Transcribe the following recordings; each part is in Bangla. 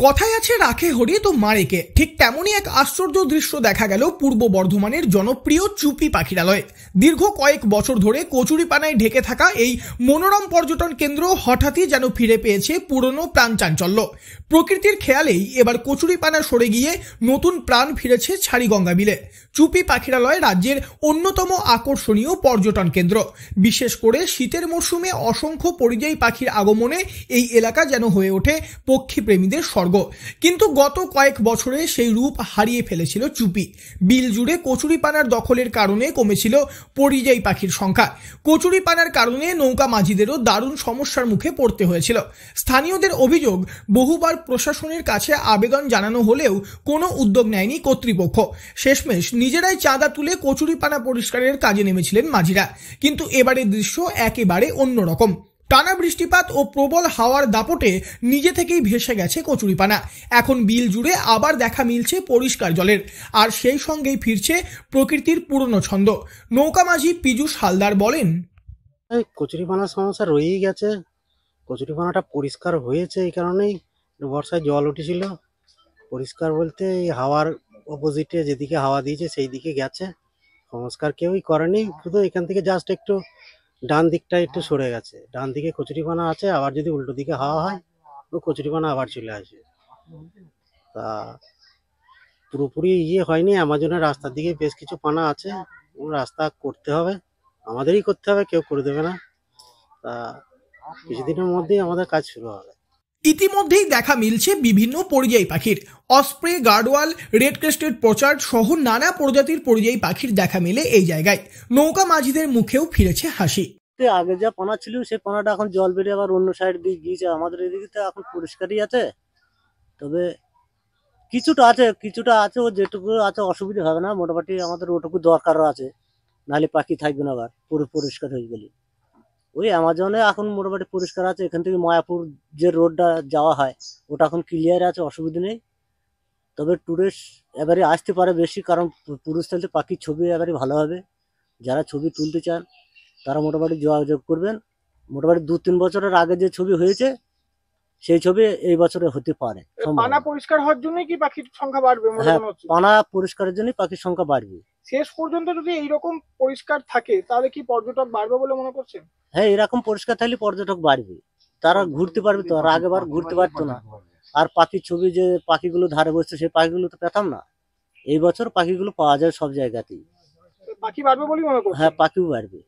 কথায় আছে রাখে হরি তো মারেকে, ঠিক তেমনই এক আশ্চর্য দৃশ্য দেখা গেল পূর্ব বর্ধমানের জনপ্রিয় চুপি পাখিরালয়ে। দীর্ঘ কয়েক বছর ধরে কচুরিপানায় ঢেকে থাকা এই মনোরম পর্যটন কেন্দ্র হঠাৎই যেন ফিরে পেয়েছে পুরনো প্রাণচাঞ্চল্য। প্রকৃতির খেয়ালেই এবার কচুরিপানা সরে গিয়ে নতুন প্রাণ ফিরেছে ছাড়িগঙ্গা বিলে। চুপি পাখিরালয় রাজ্যের অন্যতম আকর্ষণীয় পর্যটন কেন্দ্র। বিশেষ করে শীতের মরশুমে অসংখ্য পরিযায়ী পাখির আগমনে এই এলাকা যেন হয়ে ওঠে পক্ষীপ্রেমীদের স্বর্গ। কিন্তু গত কয়েক বছরে সেই রূপ হারিয়ে ফেলেছিল চুপি। বিল জুড়ে কচুরিপানার দখলের কারণে কমেছিল পরিযায়ী পাখির সংখ্যা। কচুরিপানার কারণে নৌকা মাঝিদেরও দারুণ সমস্যার মুখে পড়তে হয়েছিল। স্থানীয়দের অভিযোগ, বহুবার প্রশাসনের কাছে আবেদন জানানো হলেও কোনো উদ্যোগ নেয়নি কর্তৃপক্ষ। শেষমেশ নিজেরাই চাঁদা তুলে কচুরিপানা পরিষ্কারের কাজে নেমেছিলেন মাঝিরা। কিন্তু এবারের দৃশ্য একেবারে অন্যরকম। টানা বৃষ্টিপাত ও প্রবল হাওয়ার দাপটে নিজে থেকেই ভেসে গেছে কচুরিপানা। এখন বিল জুড়ে আবার দেখা মিলছে পরিষ্কার জলের, আর সেই সঙ্গেই ফিরছে প্রকৃতির পুরনো ছন্দ। নৌকা মাঝি পীযূষ হালদার বলেন, কচুরিপানার সমস্যা রয়েই গেছে। কচুরিপানাটা পরিষ্কার হয়েছে এই কারণেই, বর্ষায় জল উঠেছিল। পরিষ্কার বলতে এই হাওয়ার অপোজিটে যেদিকে হাওয়া দিয়েছে সেই দিকে গেছে। সংস্কার কেউই করেনি, শুধু এখান থেকে জাস্ট একটু ডান দিকটা একটু সরে গেছে। ডান দিকে কচুরিপানা আছে, আবার যদি উল্টো দিকে হাওয়া হয় তো কচুরিপানা আবার চলে আসে। তা পুরোপুরি হয়নি। আমাজনের রাস্তার দিকে বেশ কিছু পানা আছে, রাস্তা করতে হবে, আমাদেরই করতে হবে, কেউ করে দেবে না। তা কিছুদিনের মধ্যেই আমাদের কাজ শুরু হবে। ইতিমধ্যেই দেখা মিলছে বিভিন্ন পরিযায়ী পাখির। অসপ্রে, গার্ডওয়াল, রেড ক্রেস্টেড পোচার্ড সহ নানা প্রজাতির পরিযায়ী পাখির দেখা মেলে এই জায়গায়। নৌকা মাঝিদের মুখেও ফিরেছে হাসি। আগে যা পানা ছিল সেই পানাটা এখন জল বেরিয়ে আবার অন্য সাইড দিয়ে গিয়েছে। আমাদের এদিকে তো এখন পরিষ্কারই আছে, তবে কিছুটা আছে ও যেটুকু আছে অসুবিধা হবে না। মোটামুটি আমাদের ওটুকু দরকারও আছে, নাহলে পাখি থাকবে না। আবার পুরো পরিষ্কার হয়ে গেলে ওই আমাজনে এখন মোটামুটি পরিষ্কার আছে। এখান থেকে মায়াপুর যে রোডটা যাওয়া হয় ওটা এখন ক্লিয়ার আছে, অসুবিধা নেই। তবে টুরিস্ট এবারে আসতে পারে বেশি, কারণ পুরুষস্থলে পাখির ছবি এবারে ভালো হবে। যারা ছবি তুলতে চান তারা মোটামুটি যোগাযোগ করবেন। মোটামুটি 2-3 বছরের আগে যে ছবি হয়েছে সেই ছবি এই বছরে হতে পারে। পানা পরিষ্কার হওয়ার জন্য কি পাখির সংখ্যা বাড়বে? হ্যাঁ, পানা পরিষ্কারের জন্য পাখির সংখ্যা বাড়বে। শেষ পর্যন্ত যদি এইরকম পরিষ্কার থাকে তাহলে কি পর্যটক বাড়বে বলে মনে করছেন? হ্যাঁ, এরকম পরিষ্কার থাকলে পর্যটক বাড়বে, তারা ঘুরতে পারবে। তো আর আগেবার ঘুরতে পারতো না। আর পাখির ছবি যে পাখিগুলো ধারে বসছে সেই পাখিগুলো তো পেতাম না। এই বছর পাখিগুলো পাওয়া যায় সব জায়গাতেই। পাখি বাড়বে বলে মনে করছেন? হ্যাঁ, পাখিও বাড়বে।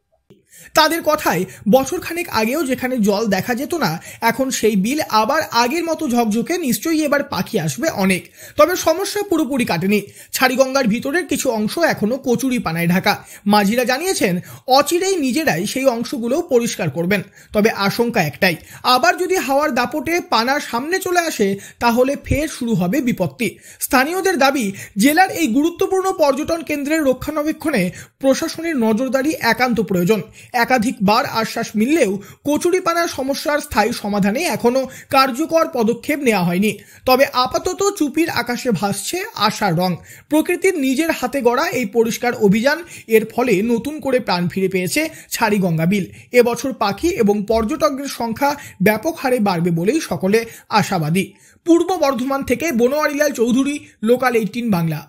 তাদের কথায় বছরখানেক আগেও যেখানে জল দেখা যেত না, এখন সেই বিল আবার আগের মতো ঝকঝকে। নিশ্চয়ই এবার পাখি আসবে অনেক। তবে সমস্যা পুরোপুরি কাটেনি। ছাড়িগঙ্গার ভিতরের কিছু অংশ এখনো কচুরিপানায় ঢাকা। মাঝিরা জানিয়েছেন অচিরেই নিজেরাই সেই অংশগুলো পরিষ্কার করবেন। তবে আশঙ্কা একটাই, আবার যদি হাওয়ার দাপটে পানার সামনে চলে আসে তাহলে ফের শুরু হবে বিপত্তি। স্থানীয়দের দাবি, জেলার এই গুরুত্বপূর্ণ পর্যটন কেন্দ্রের রক্ষণাবেক্ষণে প্রশাসনের নজরদারি একান্ত প্রয়োজন। একাধিকবার আশ্বাস মিললেও কচুরিপানার সমস্যার স্থায়ী সমাধানে এখনো কার্যকর পদক্ষেপ নেওয়া হয়নি। তবে আপাতত চুপির আকাশে ভাসছে আশার রং। প্রকৃতির নিজের হাতে গড়া এই পরিষ্কার অভিযান, এর ফলে নতুন করে প্রাণ ফিরে পেয়েছে ছাড়িগঙ্গা বিল। এবছর পাখি এবং পর্যটকদের সংখ্যা ব্যাপক হারে বাড়বে বলেই সকলে আশাবাদী। পূর্ব বর্ধমান থেকে বনোয়ারিলাল চৌধুরী, লোকাল 18 বাংলা।